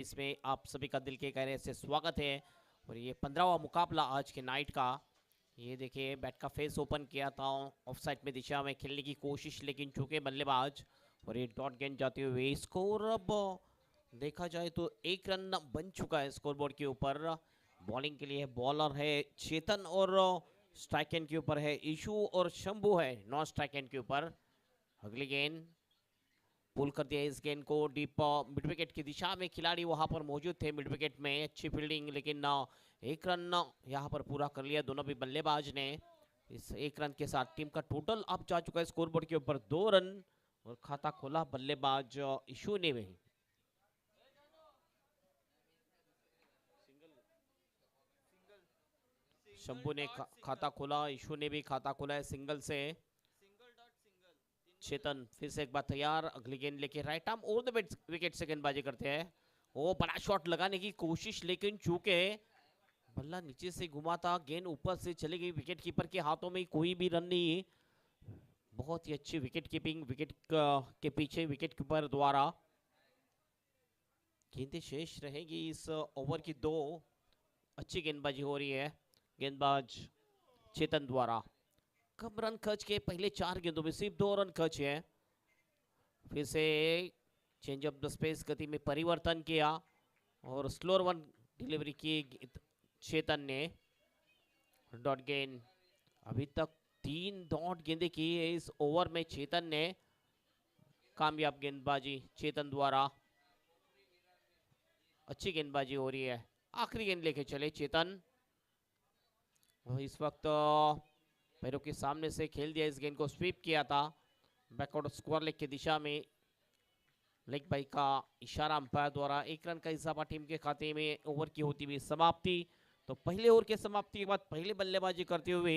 इसमें आप सभी का दिल के गहरे से स्वागत है। और ये 15वां मुकाबला आज के नाइट का। ये देखिए बैट का फेस ओपन किया था ऑफ साइड में दिशा में खेलने की कोशिश, लेकिन चूके बल्लेबाज और ये डॉट गेंद जाते हुए स्कोर अब देखा जाए तो 1 रन बन चुका है स्कोरबोर्ड के ऊपर। बॉलिंग के लिए बॉलर है चेतन और स्ट्राइक एंड के ऊपर है ईशु और शंभू है नॉन स्ट्राइक एंड के ऊपर। अगली गेंद पुल कर दिया इस गेंद को डीप मिड विकेट की दिशा में। खिलाड़ी वहां पर मौजूद थे मिड विकेट में, अच्छी फील्डिंग, लेकिन 1 रन यहां पर पूरा कर लिया दोनों भी बल्लेबाज ने। इस 1 रन के साथ टीम का टोटल अब जा चुका है स्कोरबोर्ड के ऊपर 2 रन और खाता खोला बल्लेबाज ईशु ने भी। शंभू ने खाता खोला, ईशु ने भी खाता खोला है सिंगल से। चेतन फिर से एक बार तैयार, अगली गेंद लेके राइट आर्म और द विकेट से गेंदबाजी करते हैं। वो बड़ा शॉट लगाने की कोशिश, लेकिन चूके बल्ला नीचे से घुमा था, गेंद ऊपर से चली गई, विकेट कीपर के हाथों में कोई भी रन नहीं। बहुत ही अच्छी विकेट कीपिंग विकेट के पीछे विकेट कीपर द्वारा। गेंदें शेष रहेगी इस ओवर की 2। अच्छी गेंदबाजी हो रही है गेंदबाज चेतन द्वारा। कम रन खर्च के पहले 4 गेंदों में सिर्फ 2 रन खर्च है। फिर से चेंज ऑफ द स्पेस गति में परिवर्तन किया और स्लोअर वन डिलीवरी की चेतन ने। डॉट गेंद अभी तक 3 डॉट गेंदे की है इस ओवर में चेतन ने। कामयाब गेंदबाजी चेतन द्वारा, अच्छी गेंदबाजी हो रही है। आखिरी गेंद लेके चले चेतन। इस वक्त पैरों के सामने से खेल दिया, इस गेंद को स्वीप किया था बैकवर्ड स्क्वायर लेग की दिशा में। लेग बाई का इशारा अंपायर द्वारा। 1 रन का इजाफा टीम के खाते में। ओवर की होती हुई समाप्ति। तो पहले ओवर के समाप्ति के बाद पहले बल्लेबाजी करते हुए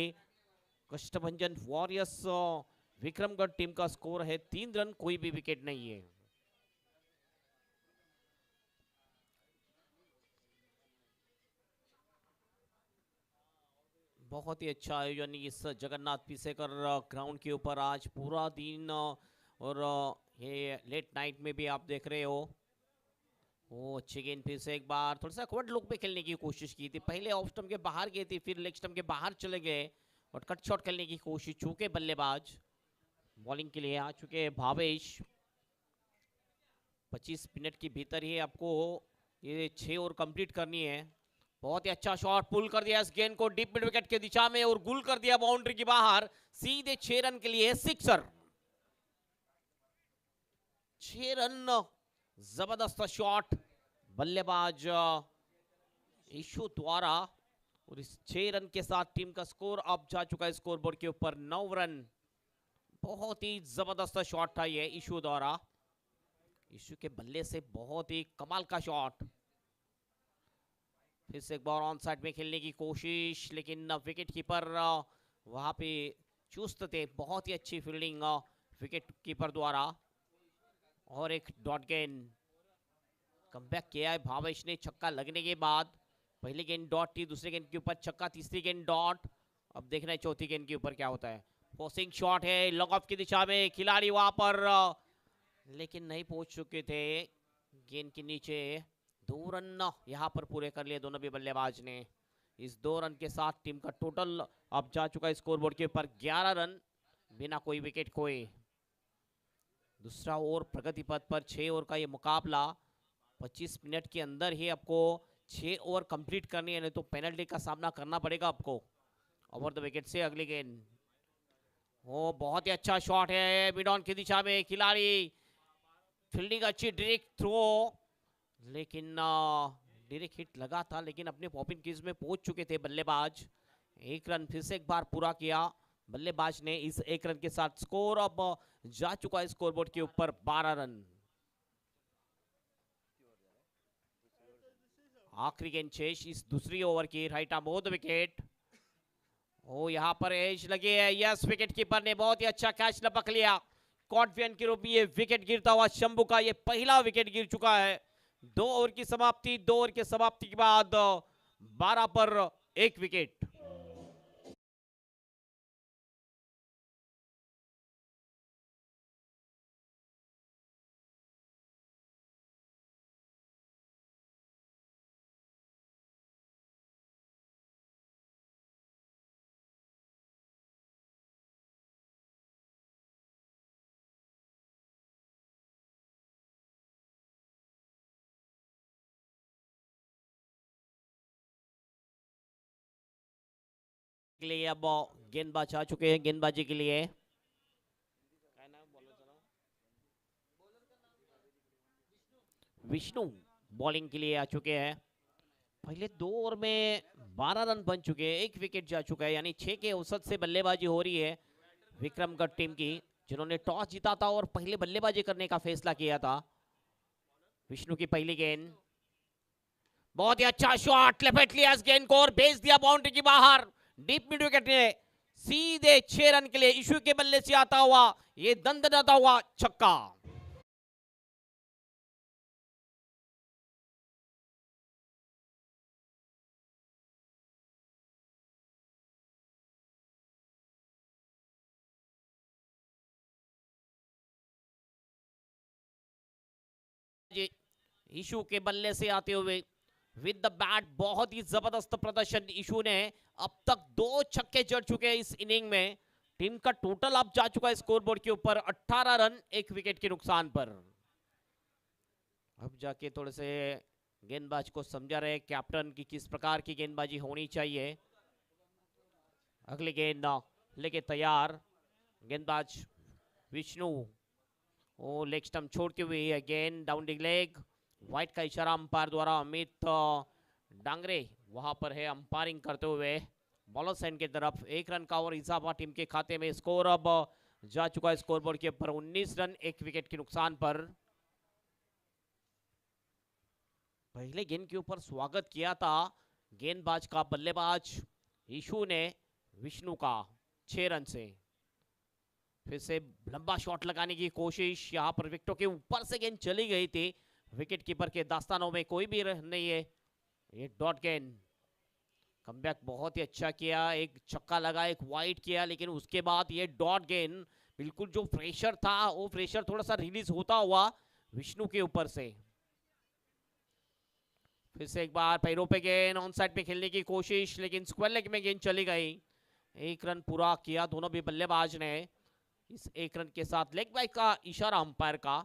कष्टभंजन वॉरियर्स विक्रमगढ़ टीम का स्कोर है 3 रन, कोई भी विकेट नहीं है। बहुत ही अच्छा आयोजन इस जगन्नाथ पिसेकर ग्राउंड के ऊपर आज पूरा दिन। और ये लेट नाइट में भी आप देख रहे हो। वो अच्छी गेंद फिर से एक बार थोड़ा सा कवर्ड लुक पे खेलने की कोशिश की थी, पहले ऑफ स्टंप के बाहर गई थी, फिर लेग स्टंप के बाहर चले गए और कट शॉट खेलने की कोशिश। चूके बल्लेबाज बॉलिंग के लिए आ चुके हैं भावेश। 25 मिनट के भीतर ही आपको ये 6 ओवर कंप्लीट करनी है। बहुत ही अच्छा शॉट, पुल कर दिया इस गेंद को डीप मिड विकेट के दिशा में और गुल कर दिया बाउंड्री के बाहर। सीधे 6 रन के लिए सिक्सर। 6 रन, जबरदस्त शॉट बल्लेबाज ईशु द्वारा। और इस 6 रन के साथ टीम का स्कोर अब जा चुका है स्कोरबोर्ड के ऊपर 9 रन। बहुत ही जबरदस्त शॉट था ये ईशु द्वारा। ईशु के बल्ले से बहुत ही कमाल का शॉट। फिर से एक बार ऑन साइड में खेलने की कोशिश, लेकिन विकेट कीपर वहां पे चुस्त थे। बहुत ही अच्छी फील्डिंग विकेट कीपर द्वारा। और एक डॉट गेंद कमबैक किया है भावेश ने छक्का लगने के बाद। पहली गेंद डॉट थी, दूसरी गेंद के ऊपर छक्का, तीसरी गेंद डॉट। अब देखना है चौथी गेंद के ऊपर क्या होता है। फोर्सिंग शॉट है लॉन्ग ऑफ की दिशा में, खिलाड़ी वहां पर लेकिन नहीं पहुंच चुके थे गेंद के नीचे। 2 रन यहां पर पूरे कर लिए दोनों भी बल्लेबाज ने। इस 2 रन के साथ टीम का टोटल अब जा चुका है स्कोरबोर्ड के ऊपर 11 रन, बिना कोई विकेट खोए। दूसरा ओवर प्रगति पथ पर 6 ओवर का ये मुकाबला। 25 मिनट के अंदर ही आपको 6 ओवर कंप्लीट करनी है, नहीं तो पेनल्टी का सामना करना पड़ेगा आपको। ओवर द विकेट से अगली गेंद, वो बहुत ही अच्छा शॉट है मिड ऑन की दिशा में। खिलाड़ी फील्डिंग अच्छी, डायरेक्ट थ्रो, लेकिन डायरेक्ट हिट लगा था, लेकिन अपने पॉपिंग क्रीज में पहुंच चुके थे बल्लेबाज। 1 रन फिर से एक बार पूरा किया बल्लेबाज ने। इस 1 रन के साथ स्कोर अब जा चुका है स्कोरबोर्ड के ऊपर 12 रन। आखिरी गेंद शेष इस दूसरी ओवर की, right arm over the wicket. ओ यहाँ पर एज लगी है, यस विकेट कीपर ने बहुत ही अच्छा कैच लपक लिया। कॉन्फिडेंट के रूप में ये विकेट गिरता हुआ शंभू का ये पहला विकेट गिर चुका है। 2 ओवर की समाप्ति, 2 ओवर की समाप्ति के बाद 12 पर 1 विकेट। के लिए अब गेंदबाज आ चुके हैं गेंदबाजी के लिए। विष्णु बॉलिंग के लिए आ चुके हैं। पहले 2 ओवर में 12 रन बन चुके हैं, 1 विकेट जा चुका है, यानी 6 के औसत से बल्लेबाजी हो रही है विक्रमगढ़ टीम की, जिन्होंने टॉस जीता था और पहले बल्लेबाजी करने का फैसला किया था। विष्णु की पहली गेंद, बहुत ही अच्छा शॉट, लपेट लिया इस गेंद को और भेज दिया बाउंड्री की बाहर। डीप मिड विकेट ने सीधे 6 रन के लिए इशू के बल्ले से आता हुआ ये दंदनाता हुआ छक्का। इशू के बल्ले से आते हुए विद द बैट बहुत ही जबरदस्त प्रदर्शन इशू ने। अब तक 2 छक्के जड़ चुके हैं इस इनिंग में। टीम का टोटल अब जा चुका है स्कोरबोर्ड के ऊपर 18 रन 1 विकेट के नुकसान पर। अब जाके थोड़े से गेंदबाज को समझा रहे कैप्टन की किस प्रकार की गेंदबाजी होनी चाहिए। अगली गेंद लेके तैयार गेंदबाज विष्णु, ओ लेग स्टंप छोड़ते हुए again down the leg. White का इशारा अंपायर द्वारा अमित डांगरे वहां पर है अंपायरिंग करते हुए बॉलर साइड की तरफ। 1 रन का और इजाफा टीम के खाते में। स्कोर अब जा चुका है स्कोरबोर्ड के ऊपर 19 रन 1 विकेट के नुकसान पर। पहले गेंद के ऊपर स्वागत किया था गेंदबाज का बल्लेबाज ईशू ने विष्णु का 6 रन से। फिर से लंबा शॉट लगाने की कोशिश, यहां पर विकेटों के ऊपर से गेंद चली गई थी। विकेट कीपर के दास्तानों में कोई भी नहीं है। ये डॉट गेंद, कमबैक बहुत ही अच्छा किया, एक छक्का लगा, एक वाइड किया, लेकिन उसके बाद ये डॉट गेंद बिल्कुल जो प्रेशर था वो प्रेशर थोड़ा सा रिलीज होता हुआ विष्णु के ऊपर से। फिर से एक बार पैरों पे गेंद ऑन साइड पे खेलने की कोशिश, लेकिन स्क्वायर लेग में गेंद चली गई। 1 रन पूरा किया दोनों भी बल्लेबाज ने। इस 1 रन के साथ लेग बाय का इशारा अंपायर का।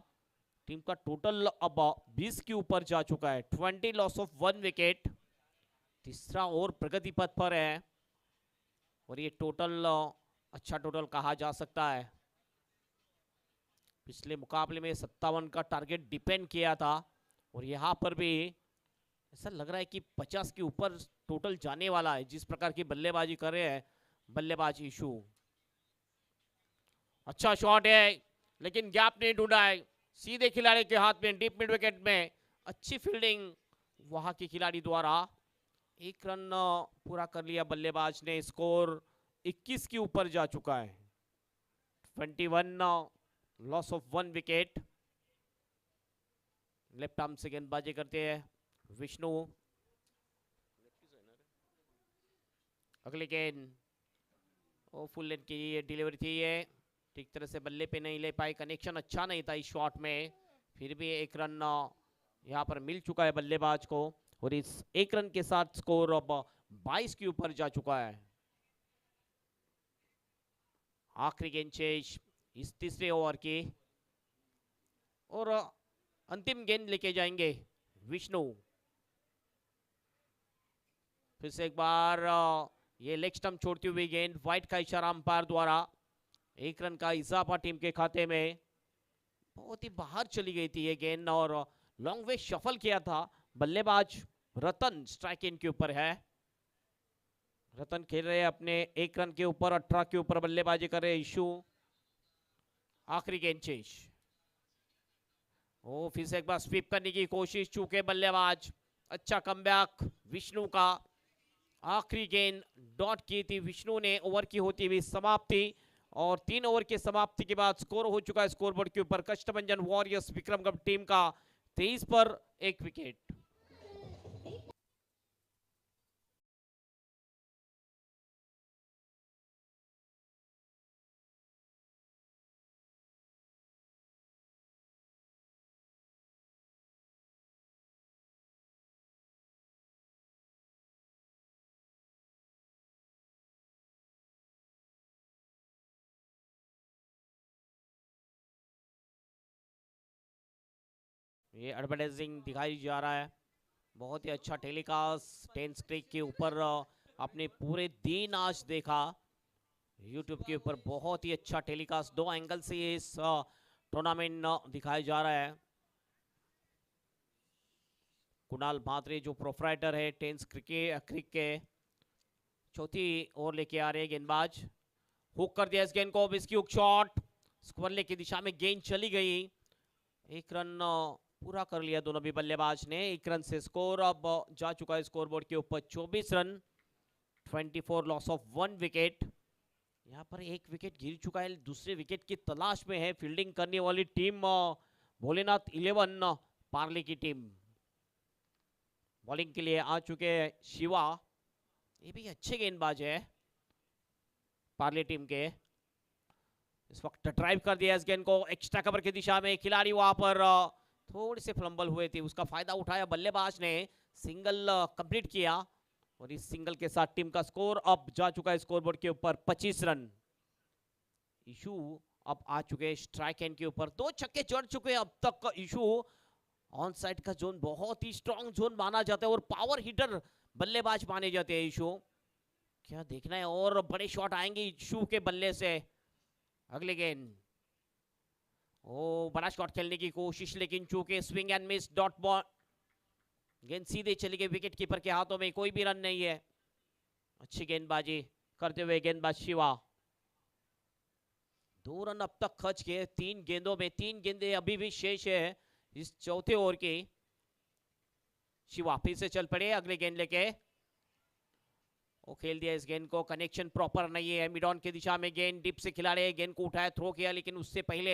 टीम का टोटल अब 20 के ऊपर जा चुका है। 20 लॉस ऑफ 1 विकेट। तीसरा ओवर प्रगति पथ पर है और ये टोटल अच्छा टोटल कहा जा सकता है। पिछले मुकाबले में 57 का टारगेट डिपेंड किया था और यहाँ पर भी ऐसा लग रहा है कि 50 के ऊपर टोटल जाने वाला है जिस प्रकार की बल्लेबाजी कर रहे हैं बल्लेबाज इशू। अच्छा शॉट है लेकिन गैप नहीं ढूंढा है, सीधे खिलाड़ी के हाथ में डीप मिड विकेट में। अच्छी फील्डिंग वहां के खिलाड़ी द्वारा। 1 रन पूरा कर लिया बल्लेबाज ने। स्कोर 21 के ऊपर जा चुका है। 21 loss of 1 wicket. Left arm से गेंदबाजी करते हैं विष्णु। अगली गेंद ओ फुल लेंथ की डिलीवरी थी, ये ठीक तरह से बल्ले पे नहीं ले पाए, कनेक्शन अच्छा नहीं था इस शॉट में। फिर भी 1 रन यहाँ पर मिल चुका है बल्लेबाज को और इस 1 रन के साथ स्कोर अब 22 के ऊपर जा चुका है। आखिरी गेंद शेष इस तीसरे ओवर की और अंतिम गेंद लेके जाएंगे विष्णु। फिर से एक बार ये लेग स्टंप छोड़ती हुई गेंद, व्हाइट का इशारा अंपायर द्वारा। 1 रन का इजाफा टीम के खाते में। बहुत ही बाहर चली गई थी ये गेंद और लॉन्ग वे शफल किया था। बल्लेबाज रतन स्ट्राइक इन के ऊपर है। रतन खेल रहे हैं अपने 1 रन के ऊपर, 18 के ऊपर बल्लेबाजी कर रहे इशू। आखिरी गेंद शेष। ओ फिर से एक बार स्वीप करने की कोशिश, चूके बल्लेबाज। अच्छा कमबैक विष्णु का। आखिरी गेंद डॉट की थी विष्णु ने। ओवर की होती हुई समाप्ति और 3 ओवर के समाप्ति के बाद स्कोर हो चुका है स्कोरबोर्ड के ऊपर कष्टभंजन वॉरियर्स विक्रमगढ़ टीम का 23 पर 1 विकेट। ये एडवर्टाइजिंग दिखाई जा रहा है, बहुत ही अच्छा टेलीकास्ट 10 स्क्रीन के ऊपर आपने पूरे दिन आज देखा YouTube के ऊपर बहुत ही अच्छा टेलीकास्ट 2 एंगल से ये इस टूर्नामेंट दिखाया जा रहा है। कुणाल भाद्रे जो प्रोप्राइटर है टेंस क्रिक के चौथी ओर लेके आ रहे हैं गेंदबाज। हुक कर दिया इस गेंद को, इसकी हुक शॉट स्क्वायर लेग की दिशा में गेंद चली गई। एक रन पूरा कर लिया दोनों भी बल्लेबाज ने। एक रन से स्कोर अब जा चुका है स्कोरबोर्ड के ऊपर 24 रन, 24 लॉस ऑफ 1 विकेट। यहाँ पर एक विकेट गिर चुका है, दूसरे विकेट की तलाश में है फील्डिंग करने वाली टीम भोलेनाथ 11 पार्ले की टीम। बॉलिंग के लिए आ चुके शिवा, ये भी अच्छे गेंदबाज है पार्ले टीम के। इस वक्त ड्राइव कर दिया इस गेंद को एक्स्ट्रा कवर की दिशा में। खिलाड़ी वहां पर थोड़े से फ्लंबल हुए थे, उसका फायदा उठाया बल्लेबाज ने, सिंगल कंप्लीट किया और इस सिंगल के साथ टीम का स्कोर अब जा चुका है स्कोरबोर्ड के ऊपर 25 रन। इशू अब आ चुके स्ट्राइक एंड के ऊपर, 2 छक्के चढ़ चुके हैं अब तक। इशू ऑन साइड का जोन बहुत ही स्ट्रॉन्ग जोन माना जाता है और पावर हिटर बल्लेबाज माने जाते हैं इशू। क्या देखना है, और बड़े शॉट आएंगे इशू के बल्ले से। अगले गेंद, ओ बड़ा शॉट खेलने की कोशिश, लेकिन चूंकि swing and miss dot ball, गेंद सीधे चली गई विकेट कीपर के हाथों में, कोई भी रन नहीं है। अच्छी गेंदबाजी करते हुए गेंदबाज शिवा, 2 रन अब तक खर्च किए 3 गेंदों में। 3 गेंदें अभी भी शेष है इस चौथे ओवर की। शिवा फिर से चल पड़े अगले गेंद लेके, वो खेल दिया इस गेंद को, कनेक्शन प्रॉपर नहीं है। मिड ऑन की दिशा में गेंद डिप से खिलाड़ी गेंद को उठाया, थ्रो किया, लेकिन उससे पहले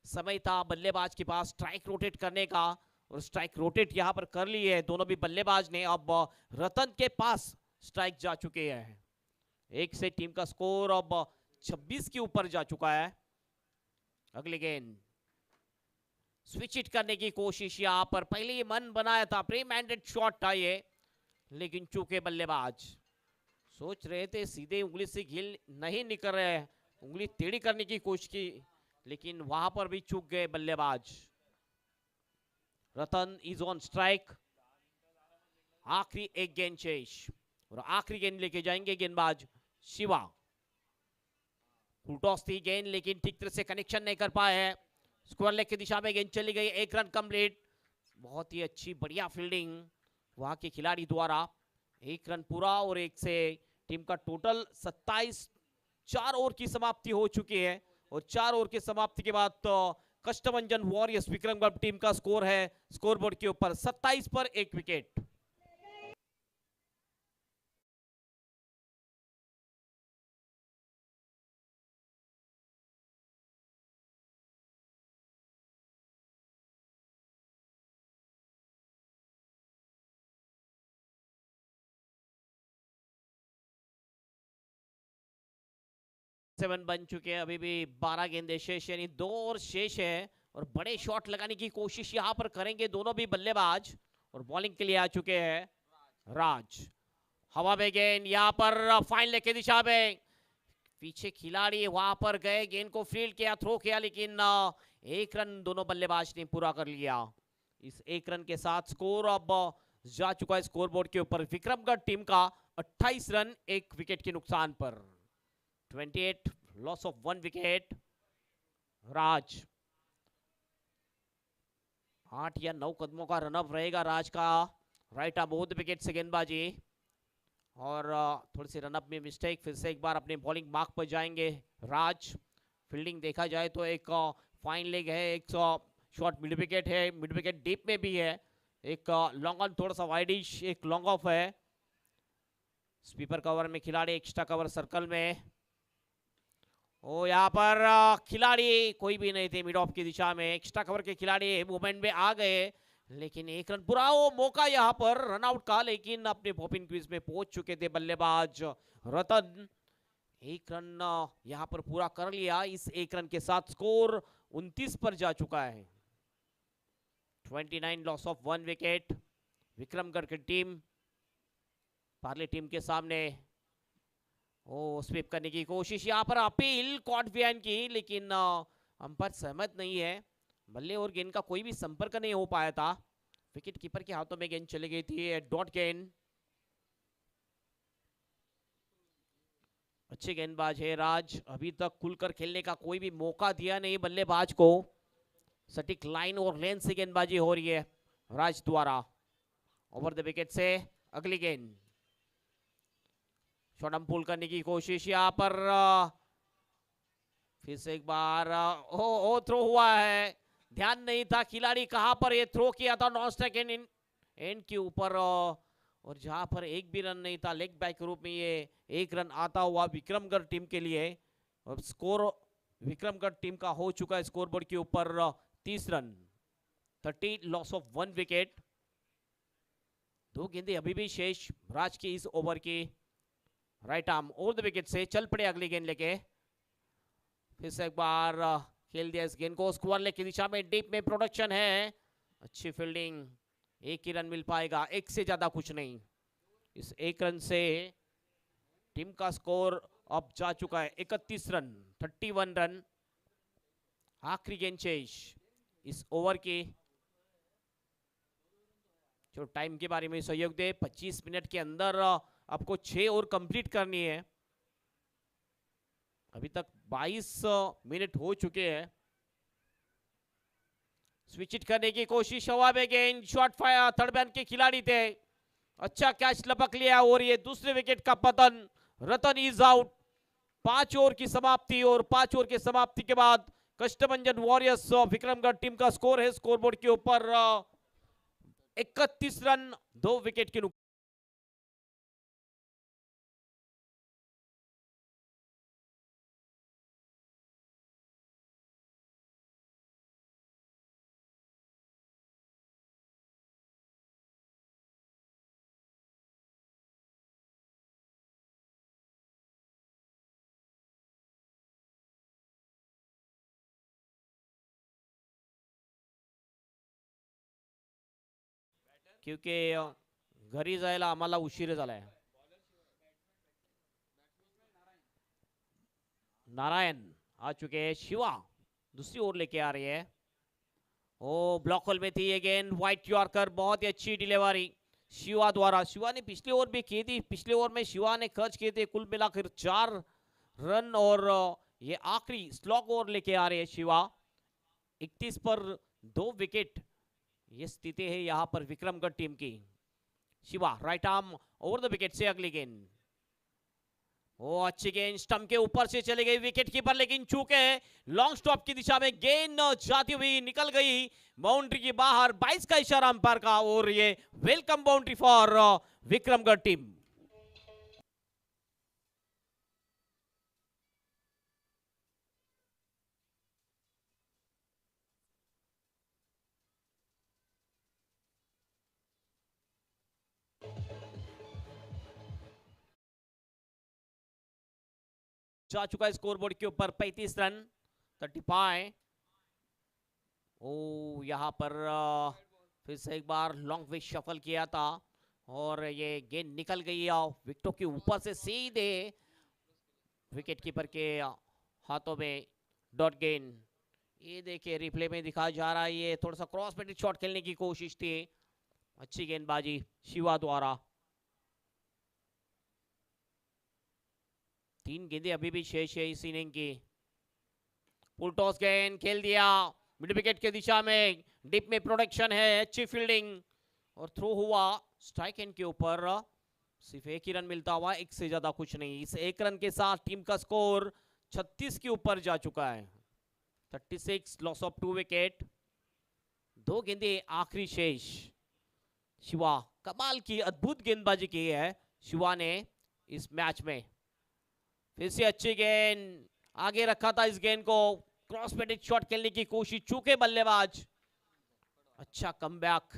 समय था बल्लेबाज के पास स्ट्राइक रोटेट करने का और स्ट्राइक रोटेट यहां पर कर ली है दोनों भी बल्लेबाज ने। अब रतन के पास स्ट्राइक जा चुके हैं, 1 से टीम का स्कोर अब 26 के ऊपर जा चुका है। अगले गेंद, स्विच इट करने की कोशिश यहां पर, पहले ये मन बनाया था, प्री मैंडेट शॉट था ये, लेकिन चूके बल्लेबाज सोच रहे थे सीधे उंगली से घेल नहीं निकल रहे, उंगली टेढ़ी करने की कोशिश की, लेकिन वहां पर भी चूक गए बल्लेबाज। रतन इज ऑन स्ट्राइक, आखिरी एक गेंद शेष और आखिरी गेंद लेके जाएंगे गेंदबाज शिवा। फुलटॉस थी गेंद, लेकिन ठीक तरह से कनेक्शन नहीं कर पाए हैं। स्क्वायर लेग की दिशा में गेंद चली गई, 1 रन कंप्लीट। बहुत ही अच्छी बढ़िया फील्डिंग वहां के खिलाड़ी द्वारा, 1 रन पूरा और 1 से टीम का टोटल 27। 4 ओवर की समाप्ति हो चुकी है और 4 ओवर की समाप्ति के बाद तो कष्टभंजन वॉरियर्स विक्रमगढ़ टीम का स्कोर है स्कोरबोर्ड के ऊपर 27 पर 1 विकेट। सेवन बन चुके हैं, अभी भी 12 गेंदे शेष, यानी 2 और शेष है और बड़े शॉट लगाने की कोशिश यहां पर करेंगे दोनों भी बल्लेबाज। और बॉलिंग के लिए आ चुके हैं राज, हवा में गेंद यहां पर फाइन लेग की दिशा में, पीछे खिलाड़ी वहां पर गए, गेंद को फील्ड किया, थ्रो किया, लेकिन 1 रन दोनों बल्लेबाज ने पूरा कर लिया। इस 1 रन के साथ स्कोर अब जा चुका है स्कोरबोर्ड के ऊपर विक्रमगढ़ टीम का 28 रन 1 विकेट के नुकसान पर, 28 लॉस ऑफ 1 विकेट। राज 8 या 9 कदमों का रनअप रहेगा राज का, राइट आर्म बोथ विकेट से गेंदबाजी और थोड़ी सी रनअप में मिस्टेक, फिर से एक बार अपने बॉलिंग मार्क पर जाएंगे राज। फील्डिंग देखा जाए तो एक फाइन लेग है, एक शॉट मिड विकेट है, मिड विकेट डीप में भी है, एक लॉन्ग ऑन थोड़ा सा वाइडिश, एक लॉन्ग ऑफ है। स्वीपर कवर में खिलाड़ी, एक्स्ट्रा कवर सर्कल में, ओ यहाँ पर खिलाड़ी कोई भी नहीं थे मिड ऑफ की दिशा में, एक्स्ट्रा कवर के खिलाड़ी मूवमेंट में आ गए, लेकिन 1 रन पूरा, वो मौका यहाँ पर रन आउट का, लेकिन अपने पॉपिंग क्रीज में पहुंच चुके थे बल्लेबाज रतन। 1 रन यहाँ पर पूरा कर लिया, इस 1 रन के साथ स्कोर 29 पर जा चुका है। 29 लॉस ऑफ 1 विकेट विक्रमगढ़ की टीम पार्ले टीम के सामने। ओ स्वीप करने की कोशिश, यहाँ पर अपील कॉट बिहाइंड की, लेकिन अंपायर सहमत नहीं है, बल्ले और गेंद का कोई भी संपर्क नहीं हो पाया था, विकेट कीपर के हाथों में गेंद चली गई थी, डॉट गेंद। अच्छे गेंदबाज है राज, अभी तक खुलकर खेलने का कोई भी मौका दिया नहीं बल्लेबाज को। सटीक लाइन और लेंथ से गेंदबाजी हो रही है राज द्वारा। ओवर द विकेट से अगली गेंद, शॉट हम पुल करने की कोशिश यहाँ पर, फिर से एक बार ओ थ्रो हुआ है, ध्यान नहीं था खिलाड़ी कहां पर ये थ्रो किया था नॉन स्ट्राइक एंड के ऊपर, और जहां पर एक भी रन नहीं था लेग बैक के रूप में ये एक रन आता हुआ विक्रमगढ़ टीम के लिए। और स्कोर विक्रमगढ़ टीम का हो चुका है स्कोरबोर्ड के ऊपर 30 रन, 30 लॉस ऑफ 1 विकेट। 2 गेंदें अभी भी शेष राज की इस ओवर की। Right arm over the wicket से चल पड़े अगली गेंद लेके, फिर से एक बार खेल दिया इस गेंद को स्क्वायर लेग की दिशा में, डीप में प्रोडक्शन है, अच्छी फील्डिंग, एक ही रन मिल पाएगा, एक से ज्यादा कुछ नहीं। इस एक रन से टीम का स्कोर अब जा चुका है 31 रन, 31 रन। आखिरी गेंद शेष इस ओवर की। जो टाइम के बारे में सहयोग दे, 25 मिनट के अंदर आपको 6 ओवर कंप्लीट करनी है। अभी तक 22 मिनट हो चुके हैं। स्विच इट करने की कोशिश, हवा में गेंद, शॉट फायर, थर्ड मैन के खिलाड़ी थे, अच्छा कैच लपक लिया और ये दूसरे विकेट का पतन। रतन इज आउट। 5 ओवर की समाप्ति, और 5 ओवर की समाप्ति के बाद कष्टभंजन वॉरियर्स विक्रमगढ़ टीम का स्कोर है स्कोरबोर्ड के ऊपर 31 रन, 2 विकेट के नुकसान। क्योंकि घरी जायला आम्हाला उशीर झालाय। नारायण आ चुके हैं, शिवा दूसरी ओर लेके आ रही है। ओ ब्लॉक होल में थी ये गेंद, व्हाइट यॉर्कर, बहुत ही अच्छी डिलीवरी शिवा द्वारा। शिवा ने पिछले ओवर भी की थी, पिछले ओवर में शिवा ने खर्च किए थे कुल मिलाकर 4 रन, और ये आखिरी स्लॉग ओवर लेके आ रहे हैं शिवा। 31 पर 2 विकेट, ये स्थिति है यहां पर विक्रमगढ़ टीम की। Shiva right arm over the wicket से अगली गेंद, ओ अच्छी गेंद स्टंप के ऊपर से चली गई, विकेट कीपर लेकिन चूके लॉन्ग स्टॉप की दिशा में गेंद जाती हुई निकल गई बाउंड्री के बाहर। 22 का इशारा अंपायर का, और ये welcome boundary for Vikramgarh team. जा चुका है स्कोरबोर्ड के ऊपर 35 रन, 35। ओ यहां पर फिर से एक बार लॉन्ग विच शफल किया था, और ये गेंद निकल गई विकेटों के ऊपर से सीधे विकेट कीपर के हाथों में, डॉट गेंद। ये देखिए रिप्ले में दिखाया जा रहा है, ये थोड़ा सा क्रॉस बैटेड शॉट खेलने की कोशिश थी, अच्छी गेंदबाजी शिवा द्वारा। 3 गेंदें अभी भी शेष है इस इनिंग की। फुल टॉस गेंद खेल दिया मिड विकेट के दिशा में, डीप में प्रोडक्शन है, अच्छी फील्डिंग, और थ्रो हुआ स्ट्राइक एंड के ऊपर। सिर्फ एक ही रन मिलता हुआ, एक से ज्यादा कुछ नहीं। इस एक रन के साथ टीम का स्कोर 36 के ऊपर जा चुका है, 36 लॉस ऑफ 2 विकेट। 2 गेंदें आखिरी शेष। शिवा कमाल की अद्भुत गेंदबाजी की है शिवा ने इस मैच में। फिर से अच्छी गेंद, आगे रखा था इस गेंद को, क्रॉस बैटेड शॉट खेलने की कोशिश, चूके बल्लेबाज, अच्छा कमबैक।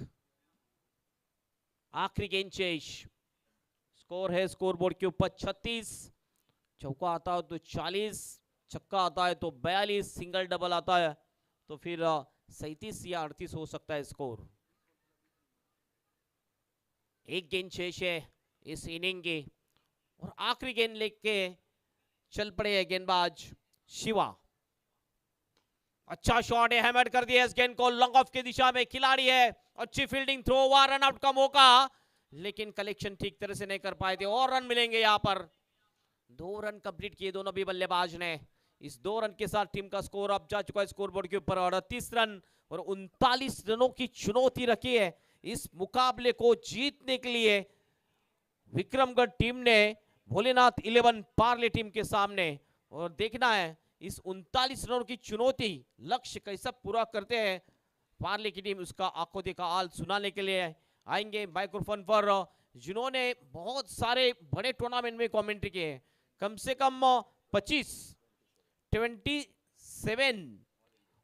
आखिरी गेंद शेष, स्कोर है स्कोरबोर्ड के ऊपर 36। चौका आता है तो 40, छक्का आता है तो 42, सिंगल डबल आता है तो फिर 37 या 38 हो सकता है स्कोर। एक गेंद शेष है इस इनिंग की, और आखिरी गेंद लेके चल पड़े है गेंदबाज शिवा। अच्छा शॉट है, हैमर कर दिया इस गेंद को लॉन्ग ऑफ की दिशा में, खिलाड़ी है, अच्छी फील्डिंग, थ्रो हुआ, रन आउट का मौका, लेकिन कलेक्शन ठीक तरह से नहीं कर पाए थे, और रन मिलेंगे यहां पर। 2 रन कंप्लीट किए दोनों भी बल्लेबाज ने। इस 2 रन के साथ टीम का स्कोर अब जा चुका है स्कोरबोर्ड के ऊपर 38 रन और 39 रनों की चुनौती रखी है इस मुकाबले को जीतने के लिए विक्रमगढ़ टीम ने भोलेनाथ 11 पार्ले टीम के सामने। और देखना है इस 39 रनों की चुनौती लक्ष्य कैसा पूरा करते हैं पार्ले की टीम। उसका आंखों देखा हाल सुनाने के लिए आएंगे माइक्रोफोन पर जिन्होंने बहुत सारे बड़े टूर्नामेंट में कमेंट्री किए हैं, कम से कम 27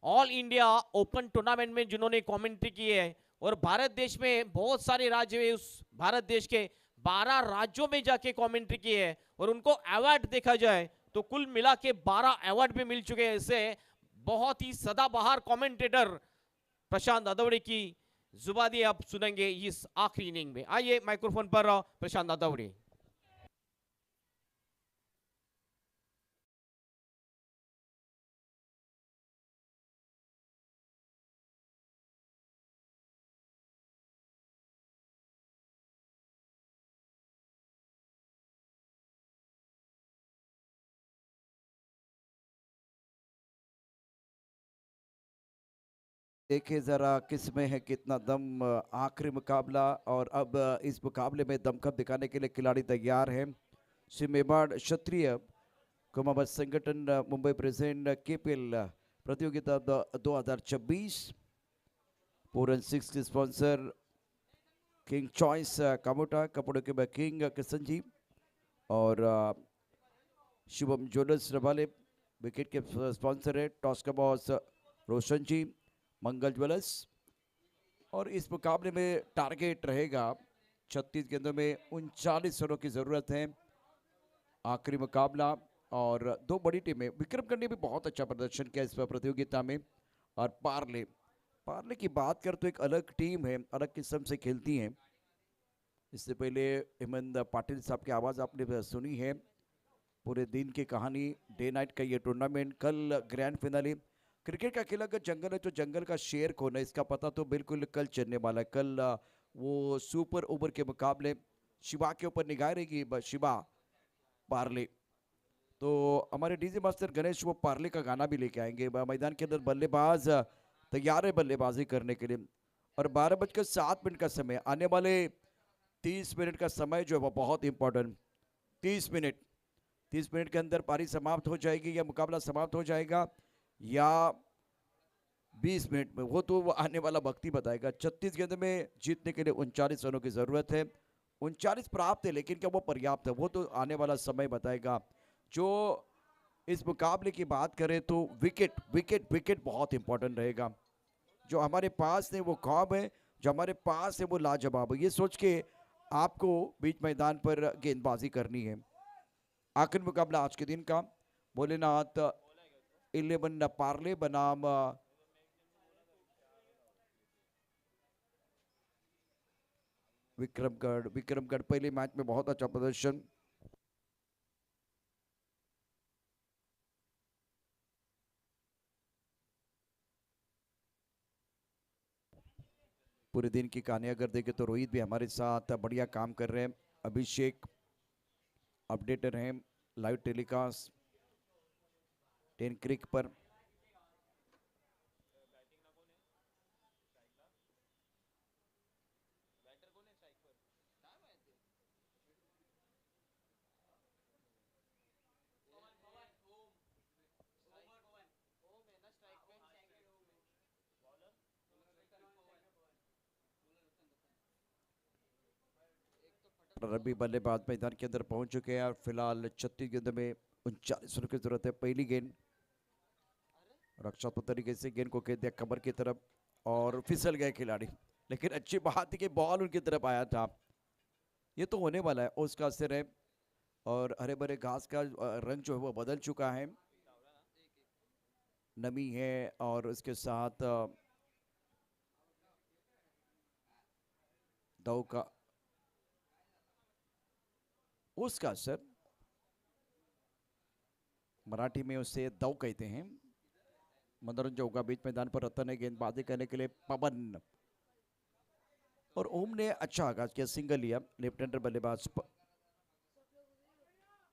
ऑल इंडिया ओपन टूर्नामेंट में जिन्होंने कमेंट्री की है। और भारत देश में बहुत सारे राज्य में उस भारत देश के 12 राज्यों में जाके कमेंट्री की है और उनको अवार्ड देखा जाए तो कुल मिला के 12 अवार्ड भी मिल चुके हैं। ऐसे बहुत ही सदाबहार कमेंटेटर प्रशांत अदौड़े की जुबानी आप सुनेंगे इस आखिरी इनिंग में। आइए माइक्रोफोन पर प्रशांत अदौड़े। देखिए जरा किस में है कितना दम। आखिरी मुकाबला और अब इस मुकाबले में दमखम दिखाने के लिए खिलाड़ी तैयार हैं। श्री मेवाड़ क्षत्रिय कुमावत संगठन मुंबई प्रेजेंट केपीएल प्रतियोगिता 2026 पूरन 6 के स्पॉन्सर किंग चॉइस कामोटा कपड़ों के किंग किशन जी और शुभम ज्वेलर्स रबाले विकेट के स्पॉन्सर है टॉस का बॉस रोशन जी मंगल ज्वेलर्स। और इस मुकाबले में टारगेट रहेगा 36 गेंदों में 39 रनों की जरूरत है। आखिरी मुकाबला और 2 बड़ी टीमें विक्रमगढ़ ने भी बहुत अच्छा प्रदर्शन किया इस प्रतियोगिता में। और पार्ले की बात कर तो एक अलग टीम है, अलग किस्म से खेलती हैं। इससे पहले हेमंत पाटिल साहब की आवाज़ आपने सुनी है। पूरे दिन की कहानी डे नाइट का ये टूर्नामेंट, कल ग्रैंड फिनाले। क्रिकेट का खेल अगर जंगल है तो जंगल का शेर कौन है इसका पता तो बिल्कुल कल चलने वाला है। कल वो सुपर ओवर के मुकाबले शिवा के ऊपर निगाह रहेगी। शिवा पार्ले तो हमारे डीजे मास्टर गणेश वो पार्ले का गाना भी लेके आएंगे। मैदान के अंदर बल्लेबाज तैयार है बल्लेबाजी करने के लिए। और 12:07 का समय, आने वाले 30 मिनट का समय जो है वो बहुत इंपॉर्टेंट। 30 मिनट के अंदर पारी समाप्त हो जाएगी या मुकाबला समाप्त हो जाएगा या 20 मिनट में, वो तो आने वाला वक्त ही बताएगा। 36 गेंद में जीतने के लिए 39 रनों की जरूरत है। 39 प्राप्त है लेकिन क्या वो पर्याप्त है वो तो आने वाला समय बताएगा। जो इस मुकाबले की बात करें तो विकेट विकेट विकेट बहुत इंपॉर्टेंट रहेगा। जो हमारे पास है वो कौम है, जो हमारे पास है वो लाजवाब है। ये सोच के आपको बीच मैदान पर गेंदबाजी करनी है। आखिरी मुकाबला आज के दिन का भोलेनाथ 11 पार्ले बनाम विक्रमगढ़ पहले मैच में बहुत अच्छा प्रदर्शन। पूरे दिन की कहानी अगर देखें तो रोहित भी हमारे साथ बढ़िया काम कर रहे हैं। अभिषेक अपडेटर हैं लाइव टेलीकास्ट 10 क्रिक पर। रवि बल्लेबाज मैदान के अंदर पहुंच चुके हैं और फिलहाल 36 गेंद में 39 रनों की जरूरत है। पहली गेंद रक्षात्मक तरीके से गेंद को खेल दिया कमर की तरफ और फिसल गए खिलाड़ी, लेकिन अच्छी बात है कि बॉल उनकी तरफ आया था। ये तो होने वाला है, उसका असर है। और हरे भरे घास का रंग जो है वो बदल चुका है, नमी है और उसके साथ दव का उसका असर, मराठी में उसे दव कहते हैं। मनोरंजन होगा बीच मैदान पर रतन है गेंदबाजी करने के लिए पवन और ओम ने अच्छा आगाज किया, सिंगल लिया लेफ्ट हैंडर बल्लेबाज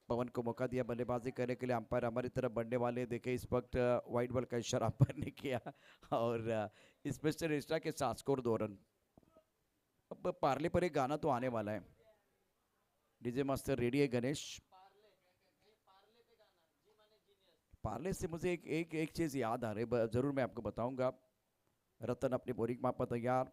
पवन को मौका दिया बल्लेबाजी करने के लिए। अंपायर हमारी तरफ बढ़ने वाले देखे इस वक्त वाइट बॉल का इशारा अंपायर ने किया और स्पेशल एक्स्ट्रा के साथ स्कोर 2 रन। अब पार्ले पर एक गाना तो आने वाला है। डीजे मास्टर रेडी है गणेश? पार्ले से मुझे एक चीज याद आ रही है, जरूर मैं आपको बताऊंगा। रतन अपनी बोरिंग माप पर तैयार,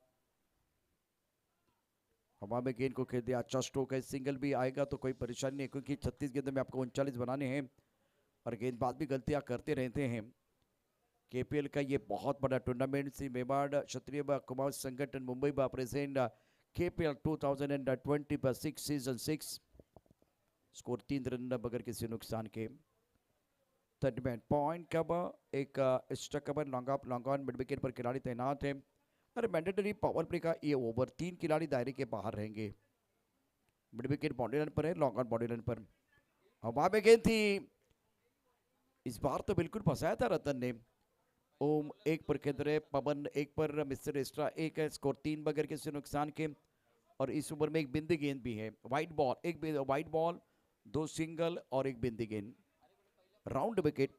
हवा में गेंद को खेल दिया, अच्छा स्ट्रोक है, सिंगल भी आएगा तो कोई परेशानी नहीं, क्योंकि 36 गेंदों में आपको 39 बनाने हैं और गेंदबाज भी गलतियां करते रहते हैं। केपीएल का ये बहुत बड़ा टूर्नामेंट सी मेवाड़ क्षत्रिय कुमार संगठन मुंबई बा present KPL 2026 season 6। Score 3 run बगैर किसी नुकसान के। थर्ड पॉइंट कवर एक strike cover long on mid wicket पर खिलाड़ी तैनात है। अरे मैंडेटरी पावर प्ले का ये ओवर 3 खिलाड़ी दायरे के बाहर रहेंगे। मिड विकेट बाउंड्री लाइन पर है, लॉन्ग ऑन बाउंड्री लाइन पर हवा में गेंद थी। इस बार तो बिल्कुल फंसाया था रतन ने। ओम एक पर खेल रहे, पवन एक पर, मिस्टर एक्स्ट्रा एक है। स्कोर 3 बगैर किसी नुकसान के। और इस ओवर में एक बिंदी गेंद भी है। वाइट बॉल, एक वाइट बॉल, 2 सिंगल और एक बिंदी गेंद। राउंड विकेट,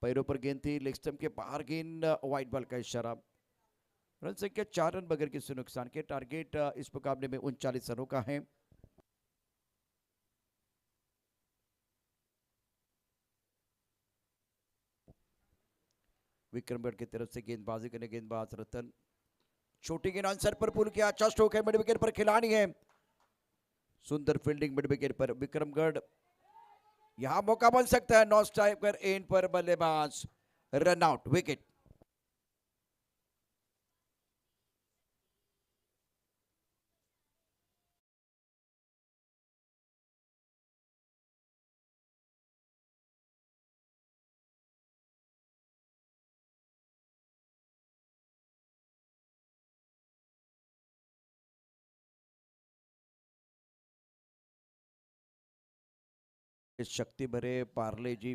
पैरों पर गेंद थी, लेग स्टंप के बाहर गेंद, वाइट बॉल का इशारा। रन संख्या 4 रन बगैर किसी नुकसान के। टारगेट इस मुकाबले में 39 रनों का है। विक्रमगढ़ की तरफ से गेंदबाजी करने गेंदबाज रतन, छोटी गेंद आंसर पर पुल किया, अच्छा स्ट्रोक है, मिड विकेट पर खिलाड़ी है। सुंदर फील्डिंग मिड विकेट पर विक्रमगढ़। यहां मौका बन सकता है, नॉन स्ट्राइक पर एंड पर बल्लेबाज, रन आउट विकेट। शक्ति भरे पार्ले जी,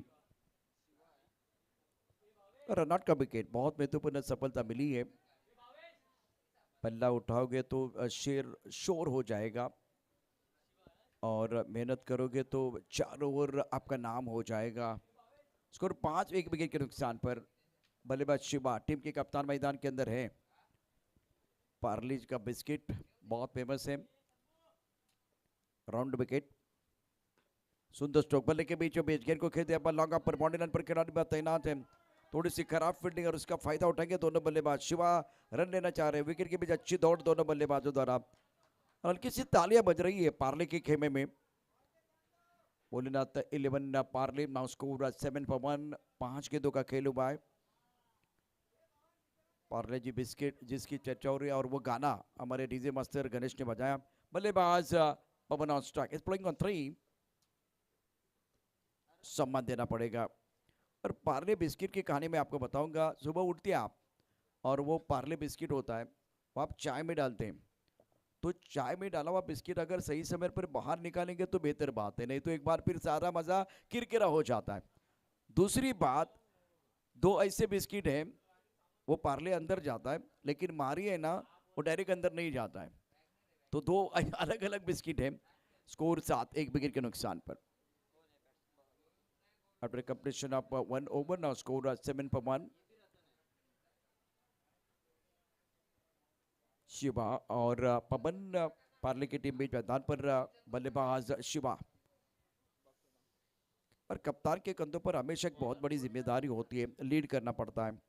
रनआउट का विकेट, बहुत महत्वपूर्ण सफलता मिली है। पल्ला उठाओगे तो शेर शोर हो जाएगा और मेहनत करोगे तो 4 ओवर आपका नाम हो जाएगा। स्कोर 5, 1 विकेट के नुकसान पर। बल्लेबाज शिवा टीम के कप्तान मैदान के अंदर है। पार्ले का बिस्किट बहुत फेमस है। राउंड विकेट, सुंदर स्ट्रोक, बल्ले के बीचों बीच गेंद को खेल दिया, लॉन्ग ऑफ पर बाउंड्री लाइन पर खिलाड़ी तैनात है। थोड़ी सी खराब फील्डिंग और उसका फायदा उठाएंगे दोनों बल्लेबाज। शिवा रन लेना चाह रहे हैं, विकेट के बीच अच्छी दौड़ दोनों बल्लेबाजों द्वारा। हल्की सी तालियां बज रही है पार्ले के खेमे में। Bholenath 11 Parle, now score 7 for 1, 5 गेंदों का खेल हुआ है। पार्ले जी बिस्किट जिसकी चर्चा हो रही है और वो गाना हमारे डीजे मास्टर गणेश ने बजाया। बल्लेबाज Pawan on strike, is playing on 3, सम्मान देना पड़ेगा। और पार्ले बिस्किट की कहानी मैं आपको बताऊंगा। सुबह उठते हैं आप और वो पार्ले बिस्किट होता है, वो आप चाय में डालते हैं, तो चाय में डाला हुआ बिस्किट अगर सही समय पर बाहर निकालेंगे तो बेहतर बात है, नहीं तो एक बार फिर सारा मजा किरकिरा हो जाता है। दूसरी बात, 2 ऐसे बिस्किट हैं, वो पार्ले अंदर जाता है लेकिन मारी है ना, वो डायरेक्ट अंदर नहीं जाता है। तो 2 अलग अलग बिस्किट हैं। स्कोर 7, 1 विकेट के नुकसान पर। After completion of 1 over, now score 7 for 1. Shiva और पवन पार्ले की टीम बीच मैदान पर। बल्लेबाज शिवा, और कप्तान के कंधों पर हमेशा एक बहुत बड़ी जिम्मेदारी होती है, लीड करना पड़ता है।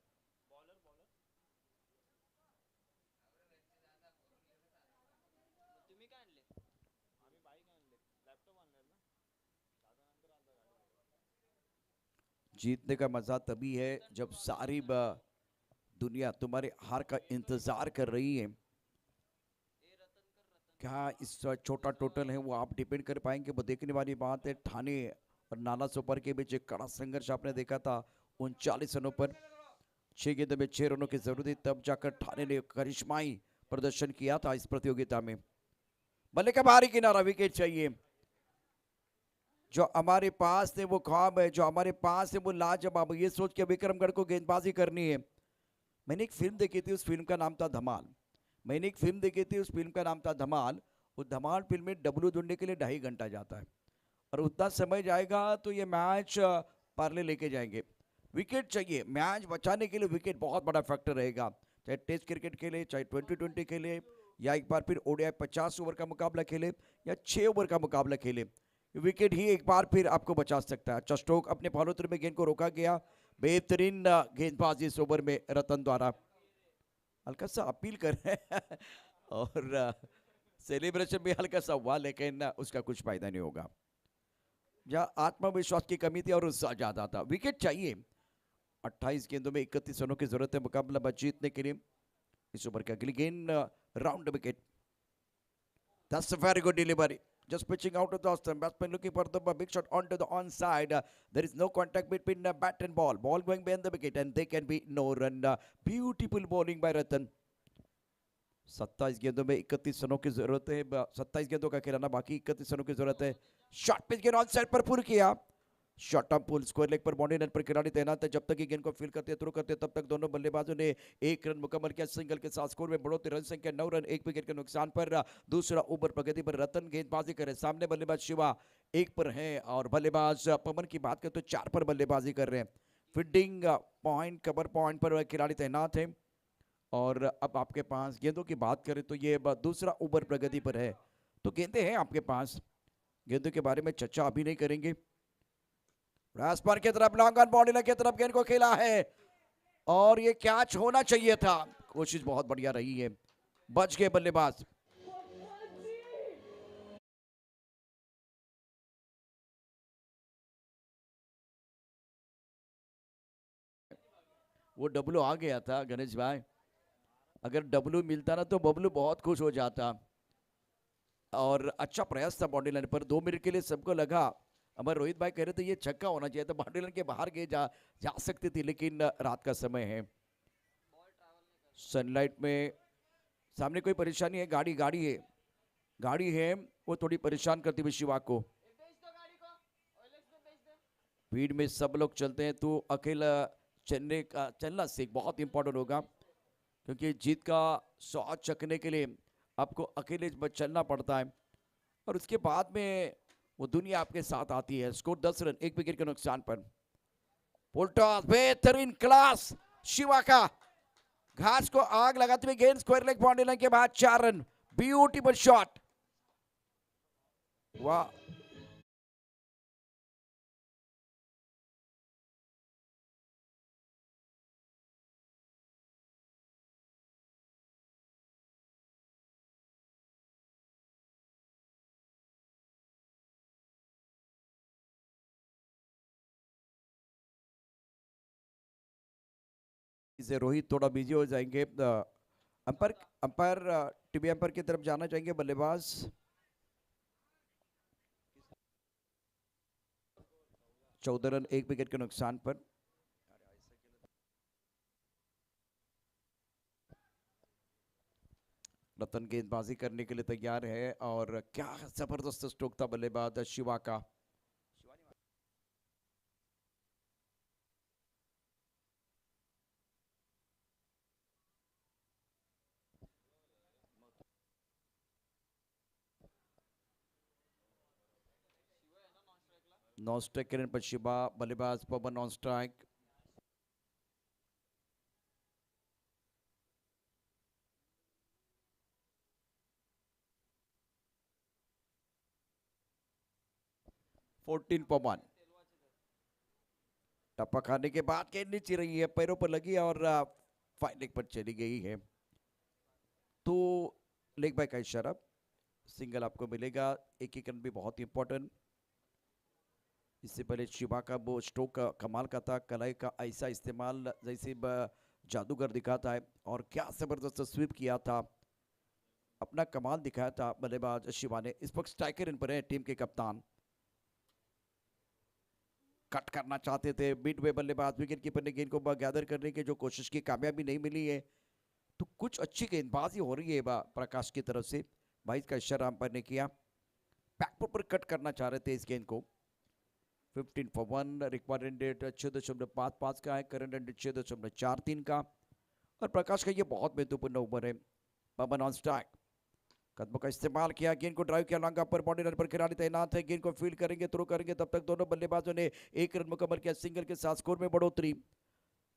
जीतने का मजा तभी है जब सारी दुनिया तुम्हारे हार का इंतजार कर रही है। क्या इस छोटा टोटल है वो आप डिपेंड कर पाएंगे, वो देखने वाली बात है। ठाणे और नाला सुपर के बीच एक कड़ा संघर्ष आपने देखा था 39 रनों पर। 6 गेंदों में 6 रनों की जरूरत थी, तब जाकर ठाणे ने करिश्माई प्रदर्शन किया था इस प्रतियोगिता में। बल्ले का बाहरी किनारा, विकेट चाहिए। जो हमारे पास है वो ख्वाब है, जो हमारे पास है वो लाजवाब। ये सोच के विक्रमगढ़ को गेंदबाजी करनी है। मैंने एक फिल्म देखी थी, उस फिल्म का नाम था धमाल। उस फिल्म का नाम था धमाल। उस धमाल फिल्म में डब्लू ढूंढने के लिए 2.5 घंटा जाता है और उतना समय जाएगा तो ये मैच पार्ले लेके जाएंगे। विकेट चाहिए, मैच बचाने के लिए विकेट बहुत बड़ा फैक्टर रहेगा, चाहे टेस्ट क्रिकेट खेले, चाहे 2020 खेले, या एक बार फिर ओडीआई 50 ओवर का मुकाबला खेले, या 6 ओवर का मुकाबला खेले, विकेट ही एक बार फिर आपको बचा सकता है। अच्छा स्ट्रोक अपने फॉलोथ्रू में गेंद को रोका गया, बेहतरीन गेंदबाजी इस ओवर में रतन द्वारा। हल्का सा अपील कर रहे हैं और सेलिब्रेशन भी हल्का सा हुआ, लेकिन उसका कुछ फायदा नहीं होगा। या आत्मविश्वास की कमी थी और उत्साह ज्यादा था। विकेट चाहिए, 28 गेंदों में 31 रनों की जरूरत है मुकाबला जीतने के लिए। इस ओवर की अगली गेंद round wicket. That's a very good delivery. Just pitching out of the stump. Batsman looking for the big shot onto the onside. There is no contact between bat and ball. Ball going behind the wicket and there can be no run. Beautiful bowling by Ratan. 27 गेंदों में 31 रनों की जरूरत है। 27 गेंदों का खिलाना बाकी, 31 रनों की जरूरत है। शॉट पिच गेंद ऑन साइड पर पूरी किया। शॉर्ट टर्म पुल स्क्वायर लेग पर बाउंड्री लाइन पर खिलाड़ी तैनात है। जब तक ये गेंद को फील करते थ्रो करते तब तक दोनों बल्लेबाजों ने 1 रन मुकम्मल किया। सिंगल के साथ स्कोर में बढ़ोतरी, रन संख्या 9 रन, 1 विकेट के नुकसान पर। दूसरा ओवर प्रगति पर रतन गेंदबाजी करे, सामने बल्लेबाज शिवा 1 पर है और बल्लेबाज पवन की बात करें तो 4 पर बल्लेबाजी कर रहे हैं। फील्डिंग पॉइंट, कवर पॉइंट पर खिलाड़ी तैनात है। और अब आपके पास गेंदों की बात करें तो ये दूसरा ओवर प्रगति पर है, तो गेंदें हैं आपके पास। गेंदों के बारे में चर्चा अभी नहीं करेंगे। राजपाल की तरफ लॉन्ग ऑन बॉडी की तरफ गेंद को खेला है और ये कैच होना चाहिए था। कोशिश बहुत बढ़िया रही है, बच गए बल्लेबाज। वो डब्लू आ गया था गणेश भाई, अगर डब्लू मिलता ना तो बबलू बहुत खुश हो जाता। और अच्छा प्रयास था बाउंड्री लाइन पर, 2 मिनट के लिए सबको लगा, हमारे रोहित भाई कह रहे थे ये छक्का होना चाहिए था, बाउंड्री लाइन के बाहर गए जा सकती थी, लेकिन रात का समय है, सनलाइट में सामने कोई परेशानी है। गाड़ी है वो थोड़ी परेशान करती हुई शिवा को। भीड़ में सब लोग चलते हैं तो अकेला चलना सीख बहुत इंपॉर्टेंट होगा, क्योंकि जीत का स्वाद चखने के लिए आपको अकेले चलना पड़ता है और उसके बाद में वो दुनिया आपके साथ आती है। स्कोर 10 रन, 1 विकेट के नुकसान पर। पुलटॉस बेहतरीन क्लास शिवा का, घास को आग लगाते हुए गेंद स्क्वायर लेग बाउंड्री लाइन के बाद 4 रन। ब्यूटीफुल शॉट, वाह। इसे रोहित थोड़ा बिजी हो जाएंगे। अंपायर टीवी अंपायर की तरफ जाना चाहेंगे बल्लेबाज। चौदह रन, 1 विकेट के नुकसान पर। रतन गेंदबाजी करने के लिए तैयार है और क्या जबरदस्त स्ट्रोक था बल्लेबाज शिवा का। नॉन स्ट्राइक करने पर शिवा, बल्लेबाज पवन नॉन स्ट्राइक। पवन टप्पा खाने के बाद गेंद नीचे रही है, पैरों पर लगी और फाइलिंग पर चली गई है, तो लेग बाय का इशारा, सिंगल आपको मिलेगा। एक रन भी बहुत इंपॉर्टेंट। इससे पहले शिवा का वो स्ट्रोक कमाल का था, कलाई का ऐसा इस्तेमाल जैसे जादूगर दिखाता है, और क्या जबरदस्त स्वीप किया था, अपना कमाल दिखाया था बल्लेबाज शिवा ने। इस वक्त स्ट्राइकर इन पर है टीम के कप्तान। कट करना चाहते थे मिड वे बल्लेबाज, विकेट कीपर ने गेंद को गैदर करने की जो कोशिश की, कामयाबी नहीं मिली है, तो कुछ अच्छी गेंदबाजी हो रही है प्रकाश की तरफ से। 22 का इशारा अंपायर ने किया, बैकफुट पर कट करना चाह रहे थे इस गेंद को। 15 for 1, रिक्वायर्ड रेट 6.55 का है, करंट रन 6.43 का, और प्रकाश का ये बहुत महत्वपूर्ण ओवर है। पवन ऑन स्ट्राइक, कदमों का इस्तेमाल किया, गेंद को ड्राइव किया, लॉन्ग पर बॉडी रन पर खिलाड़ी तैनात है, गेंद को फील्ड करेंगे, थ्रो करेंगे, तब तक दोनों बल्लेबाजों ने एक रन मुकम्मल किया। सिंगल के साथ स्कोर में बढ़ोतरी,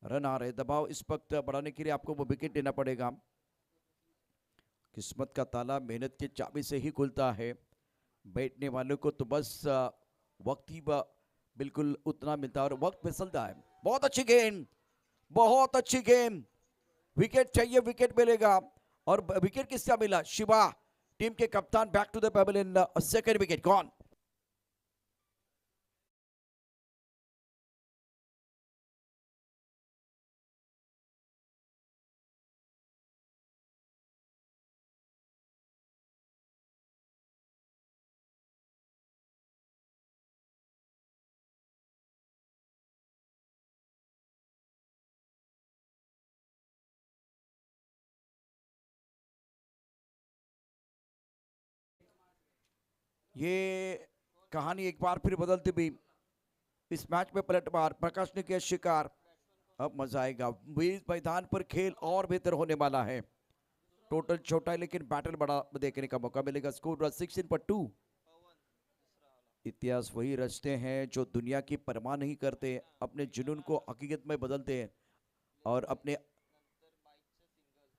रन आ रहे, दबाव इस वक्त बढ़ाने के लिए आपको वो विकेट लेना पड़ेगा। किस्मत का ताला मेहनत की चाबी से ही खुलता है, बैठने वालों को तो बस वक्त ही बिल्कुल उतना मिलता है और वक्त फिसलता है। बहुत अच्छी गेंद, बहुत अच्छी गेंद, विकेट चाहिए, विकेट मिलेगा और विकेट किसका मिला? शिवा, टीम के कप्तान, back to the pavilion, second wicket gone. ये कहानी एक बार फिर बदलती हुई, इस मैच में पलटवार, प्रकाश ने किया शिकार। अब मजा आएगा, इस मैदान पर खेल और बेहतर होने वाला है। टोटल छोटा है लेकिन बैटल बड़ा देखने का मौका मिलेगा। स्कोर 16-2। इतिहास वही रचते हैं जो दुनिया की परवाह नहीं करते, अपने जुनून को हकीकत में बदलते हैं और अपने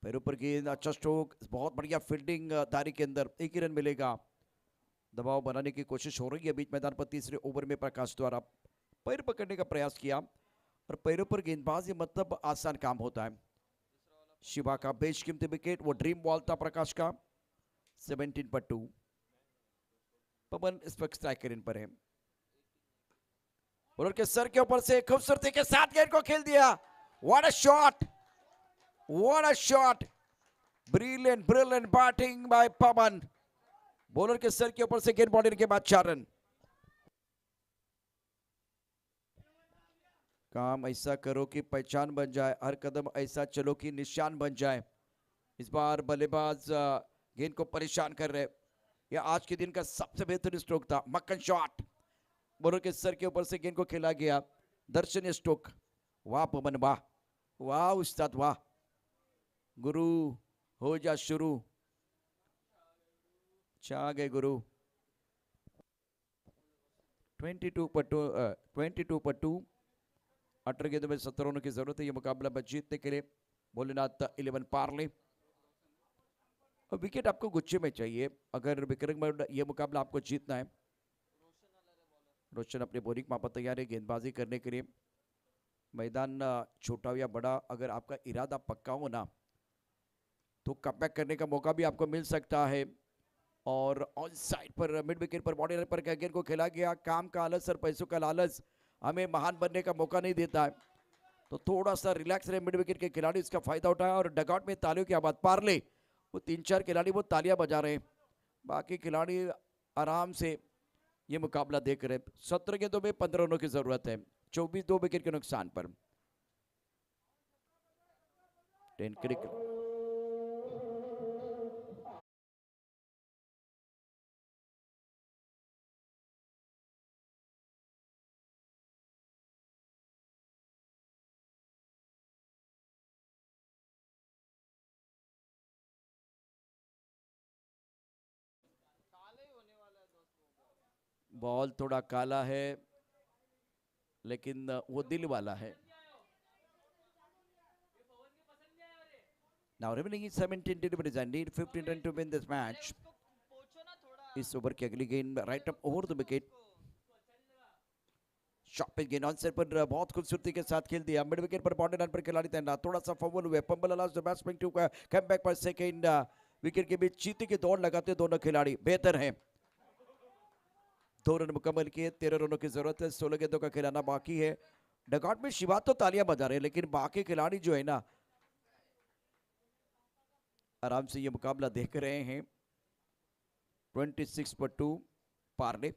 पैरों पर गेंद, अच्छा स्ट्रोक, बहुत बढ़िया फील्डिंग, दारी के अंदर एक ही रन मिलेगा। दबाव बनाने की कोशिश हो रही है बीच मैदान पर। तीसरे ओवर में प्रकाश द्वारा पैर पकड़ने का प्रयास किया और पैरों पर गेंदबाजी मतलब आसान काम होता है। शिवा का बेशकीमती विकेट, वो ड्रीम बॉल था प्रकाश का। 17-2। पवन इस वक्त स्ट्राइकर इन पर है। बॉलर के सर के ऊपर से खूबसूरती के साथ गेंद को खेल दिया। What a shot, what a shot, brilliant brilliant batting bye Pawan. Bowler के सर के ऊपर से गेंद बॉलिंग के बाद 4 रन। काम ऐसा करो कि पहचान बन जाए, हर कदम ऐसा चलो कि निशान बन जाए। इस बार बल्लेबाज गेंद को परेशान कर रहे। यह आज के दिन का सबसे बेहतरीन स्ट्रोक था, मक्खन शॉट। बॉलर के सर के ऊपर से गेंद को खेला गया, दर्शनीय स्ट्रोक। वाह पवन वाह, वाह उस्ताद वाह। गुरु हो जा शुरू, छा गए गुरु। 22-2। 18 गेंदों में 17 रनों की जरूरत है यह मुकाबला में जीतने के लिए। भोलेनाथ 11 पार्ले और विकेट आपको गुच्छे में चाहिए अगर विक्रम में यह मुकाबला आपको जीतना है। रोशन अपने बॉलिंग मापा तैयार है गेंदबाजी करने के लिए। मैदान छोटा या बड़ा, अगर आपका इरादा पक्का हो ना तो कमबैक करने का मौका भी आपको मिल सकता है। और ऑन साइड पर मिड विकेट पर बॉडी पर गेंद को खेला गया। काम का आलस और पैसों का लालच हमें महान बनने का मौका नहीं देता है, तो थोड़ा सा रिलैक्स रहे मिड विकेट के खिलाड़ी, इसका फायदा उठाया। और डगआउट में तालियों की आवाज, पार्ले वो 3-4 खिलाड़ी वो तालियां बजा रहे हैं, बाकी खिलाड़ी आराम से ये मुकाबला देख रहे। 17 गेंदों में 15 रनों की जरूरत है, 24 2 विकेट के नुकसान पर। 10 क्रिकेट बॉल थोड़ा काला है लेकिन वो दिल वाला है। Now remaining is 17 deliveries and need 15 run to win this match. इस ओवर की अगली गेंद right up over the wicket. Shot पे गेंद ऑन सेट पर बहुत खूबसूरती के साथ खेल दिया। मिड विकेट पर बॉडी रन पर खिलाड़ी तैनात, थोड़ा सा फंबल हुए, fumble allows the batsman to come back पर सेकंड विकेट के बीच चीते की दौड़ लगाते दोनों खिलाड़ी बेहतर हैं। 2 रन मुकम्मल किए, 13 रनों की जरूरत है, 16 गेंदों का खिलाना बाकी है। डगआउट में शिवा तो तालियां बजा रहे हैं लेकिन बाकी खिलाड़ी जो है ना आराम से ये मुकाबला देख रहे हैं। 26-2 पार्ले।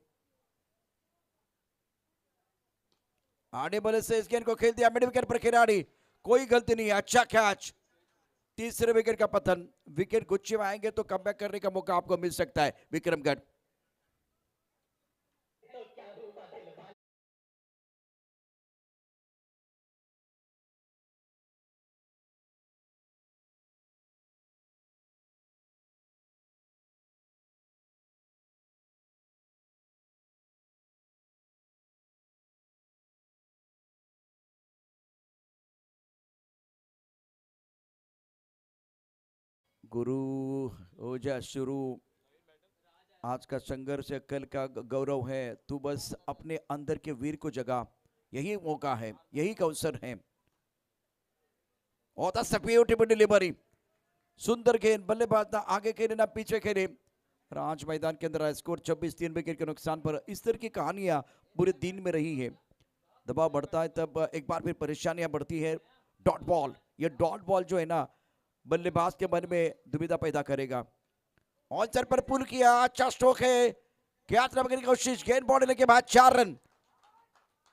आने वाले से इस गेंद को खेल दिया मिड विकेट पर खिलाड़ी, कोई गलती नहीं है, अच्छा कैच। तीसरे विकेट का पतन, विकेट गुच्छे में आएंगे तो कमबैक करने का मौका आपको मिल सकता है विक्रमगढ़। गुरु हो जा शुरू। आज का संघर्ष कल का गौरव है। तू बस अपने अंदर के वीर को जगा, यही मौका है, यही का अवसर है। और ब्यूटीफुल डिलीवरी, सुंदर गेंद, बल्लेबाज ना आगे खेले ना पीछे खेले। आज मैदान के अंदर स्कोर 26-3 विकेट के नुकसान पर। इस तरह की कहानियां पूरे दिन में रही है। दबाव बढ़ता है तब एक बार फिर परेशानियां बढ़ती है। डॉट बॉल, ये डॉट बॉल जो है ना बल्लेबाज के मन में दुविधा पैदा करेगा। ऑन सर पर पुल किया, अच्छा स्ट्रोक है, कैच रखने की कोशिश, गेंद बॉल के बाद 4 रन।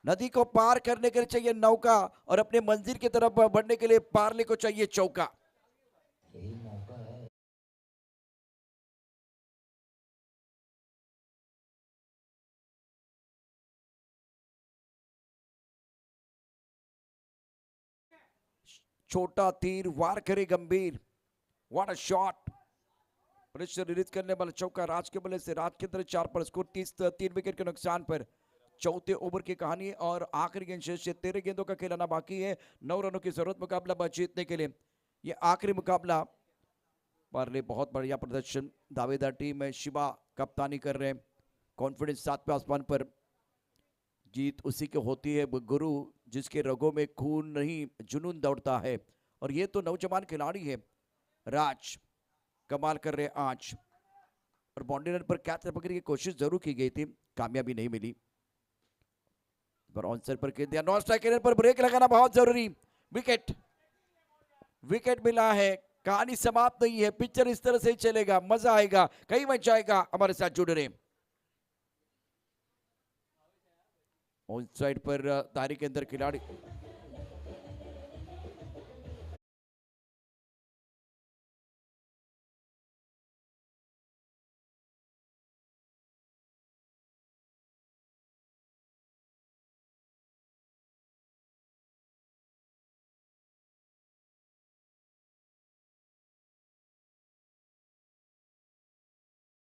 नदी को पार करने के लिए चाहिए नौका और अपने मंजिल की तरफ बढ़ने के लिए पारले को चाहिए चौका। छोटा तीर वार करे गंभीर, what a shot. Pressure release करने वाला चौका राज के बल्ले से। राज के अंदर 4 पर, स्कोर 3 विकेट के नुकसान पर। चौथे ओवर की कहानी और आखिरी गेंद शेष है। 13 गेंदों का खिलाना बाकी है। 9 रनों की जरूरत मुकाबला जीतने के लिए। ये आखिरी मुकाबला। पारले बहुत बढ़िया प्रदर्शन, दावेदार टीम है। शिवा कप्तानी कर रहे हैं, कॉन्फिडेंस 7वें आसमान पर। जीत उसी की होती है गुरु जिसके रगों में खून नहीं जुनून दौड़ता है। और ये तो नौजवान खिलाड़ी है। राज कमाल कर रहे आज, और बाउंड्री रन पर कैच पकड़ने की कोशिश जरूर की गई थी, कामयाबी नहीं मिली। पर ऑनसर पर कह दिया, नॉन स्ट्राइक पर ब्रेक लगाना बहुत जरूरी। विकेट, विकेट मिला है, कहानी समाप्त नहीं है। पिक्चर इस तरह से ही चलेगा, मजा आएगा, कहीं मच जाएगा। हमारे साथ जुड़ रहे। ऑन साइड पर दायरे के अंदर खिलाड़ी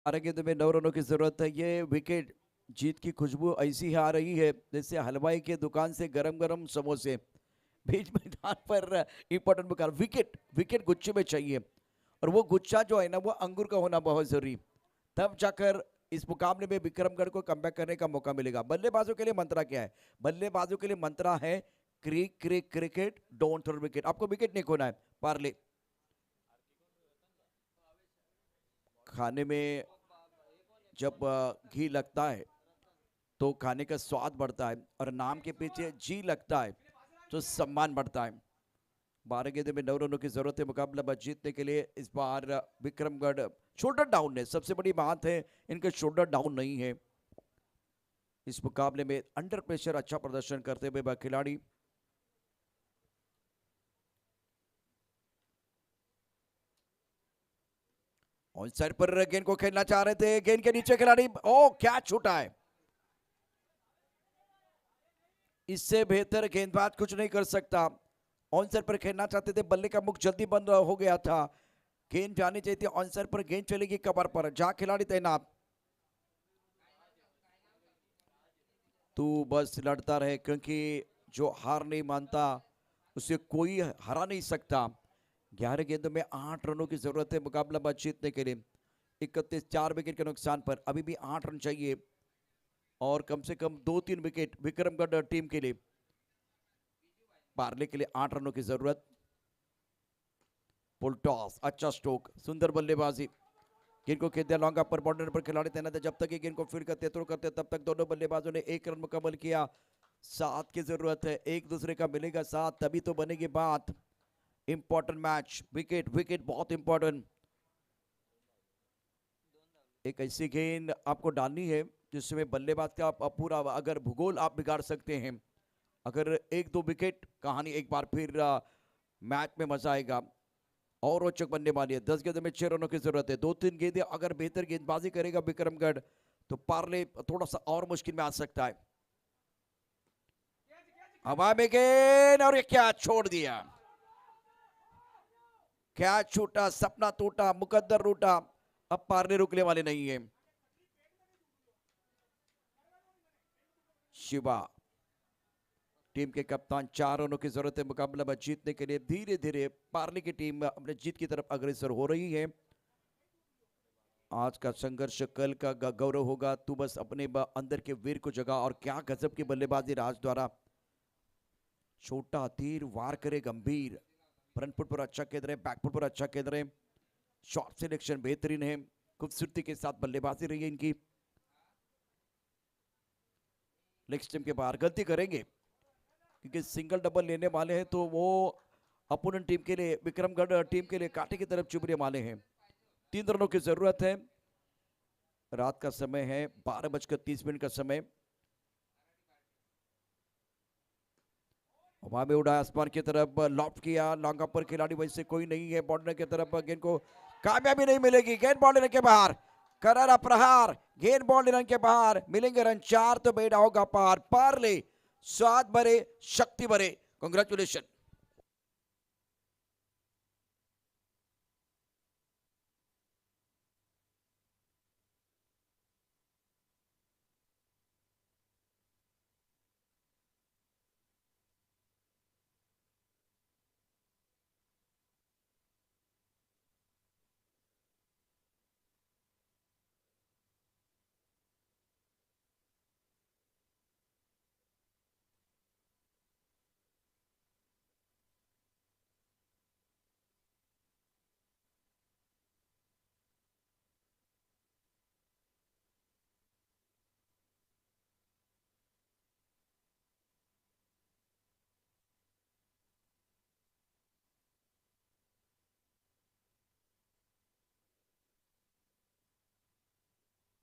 गेंद में 9 रनों की जरूरत है। ये विकेट जीत की खुशबू ऐसी आ रही है जैसे हलवाई के दुकान से गरम गरम समोसे। बीच मैदान पर इंपॉर्टेंट मुकाबला, विकेट, विकेट गुच्छे में चाहिए। और वो गुच्छा जो है ना वो अंगूर का होना बहुत जरूरी, तब जाकर इस मुकाबले में विक्रमगढ़ को कमबैक करने का मौका मिलेगा। बल्लेबाजों के लिए मंत्रा क्या है? बल्लेबाजों के लिए मंत्रा है क्रिकेट, डोंट थ्रो विकेट। आपको विकेट नहीं खोना है। पारले खाने में जब घी लगता है तो खाने का स्वाद बढ़ता है, और नाम के पीछे जी लगता है तो सम्मान बढ़ता है। 12 गेंदों में 9 रनों की जरूरत है मुकाबला जीतने के लिए। इस बार विक्रमगढ़ शोल्डर डाउन है, सबसे बड़ी बात है इनका शोल्डर डाउन नहीं है। इस मुकाबले में अंडर प्रेशर अच्छा प्रदर्शन करते हुए खिलाड़ी। ऑन साइड पर गेंद को खेलना चाह रहे थे, गेंद के नीचे खिलाड़ी, ओ क्या छूटा है। इससे बेहतर गेंदबाज कुछ नहीं कर सकता। ऑनसर पर खेलना चाहते थे, बल्ले का मुख जल्दी बंद हो गया था। गेंद जानी चाहिए थी ऑनसर पर, गेंद चलेगी कवर पर, जहां खिलाड़ी तैनात। तू बस लड़ता रहे, क्योंकि जो हार नहीं मानता उसे कोई हरा नहीं सकता। 11 गेंदों में 8 रनों की जरूरत है मुकाबला जीतने के लिए। 31, 4 विकेट के नुकसान पर अभी भी 8 रन चाहिए, और कम से कम 2-3 विकेट विक्रमगढ़ टीम के लिए। पारले के लिए 8 रनों की जरूरत। पुल टॉस, अच्छा स्ट्रोक, सुंदर बल्लेबाजी। गेंद को खेल दिया लॉन्ग अपर बाउंड्री पर, खिलाड़ी तैनात है। जब तक ये गेंद को फील्ड करते थ्रो करते तब तक दोनों बल्लेबाजों ने 1 रन मुकम्मल किया। 7 की जरूरत है, एक दूसरे का मिलेगा साथ तभी तो बनेगी बात। इंपॉर्टेंट मैच, विकेट, विकेट बहुत इंपॉर्टेंट। एक ऐसी गेंद आपको डालनी है जिसमें बल्लेबाज का पूरा अगर भूगोल आप बिगाड़ सकते हैं। अगर 1-2 विकेट, कहानी एक बार फिर मैच में मजा आएगा और रोचक बनने वाली है। 10 गेंदों में 6 रनों की जरूरत है। 2-3 गेंदें अगर बेहतर गेंदबाजी करेगा विक्रमगढ़ तो पारले थोड़ा सा और मुश्किल में आ सकता है। हवा में गेंद, और क्या छोड़ दिया, क्या छूटा, सपना टूटा, मुकद्दर रूटा। अब पारले रुकने वाले नहीं है। शिवा टीम के कप्तान, 4 रनों की जरूरत है मुकाबला में जीतने के लिए। धीरे धीरे पार्ले की टीम अपने जीत की तरफ अग्रसर हो रही है। आज का संघर्ष कल का गौरव होगा। तू बस अपने अंदर के वीर को जगा। और क्या गजब की बल्लेबाजी राज द्वारा। छोटा तीर वार करे गंभीर। फ्रंट फुट पर अच्छा खेल रहे, बैक फुट पर अच्छा खेल रहे, शॉट सिलेक्शन बेहतरीन है, खूबसूरती के साथ बल्लेबाजी रही है इनकी। लेग स्टंप के बाहर गलती करेंगे क्योंकि सिंगल डबल लेने वाले हैं तो वो अपोनेंट टीम के लिए, विक्रमगढ़ टीम के लिए कांटे की तरफ चुभने वाले हैं। 3 रनों की जरूरत है। रात का समय है, 12:30 का समय। वहां में उड़ा आसमान की तरफ, लॉफ्ट किया, लॉन्ग अप पर खिलाड़ी वैसे कोई नहीं है। बॉर्डर की तरफ गेंद को कामयाबी नहीं मिलेगी। गेंद बॉर्डर के बाहर, करारा प्रहार, गेंद बॉर्डर के बाहर। मिलेंगे रन 4 तो बेड़ा होगा पार। पार्ले 7 भरे, शक्ति भरे। कांग्रेचुलेशन।